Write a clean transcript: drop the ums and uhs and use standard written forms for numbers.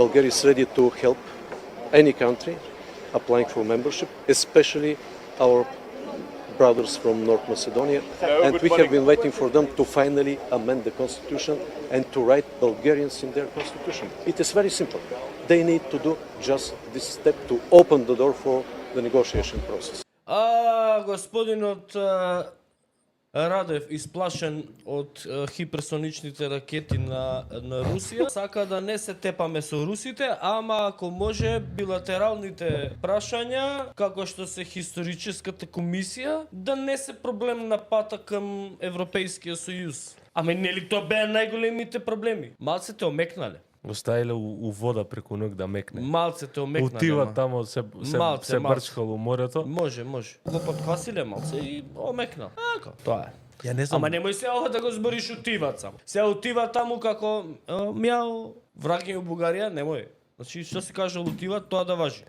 Bulgaria is ready to help any country applying for membership, especially our brothers from North Macedonia, and we have been waiting for them to finally amend the constitution and to write Bulgarians in their constitution. It is very simple. They need to do just this step to open the door for the negotiation process. Господинот Радев, исплашен од хиперсоничните ракети на Русија, сака да не се тепаме со русите, ама ако може билатералните прашања, како што се историческата комисија, да не се проблем на пата кам Европејскиот сојуз. Ама нели тоа беа најголемите проблеми? Малце те омекнале. Го ставиле у вода преку ног да мекне. Малце те омекнале. Отива тамо се брчкало морето. Може. Го подкасиле малце и омекна. Ако, тоа е. Ја не знам. Ама немој се да го збориш отиват само. Се отива таму како мјау, враќање у Бугарија, немој. Значи што се каже отиват, тоа да важи.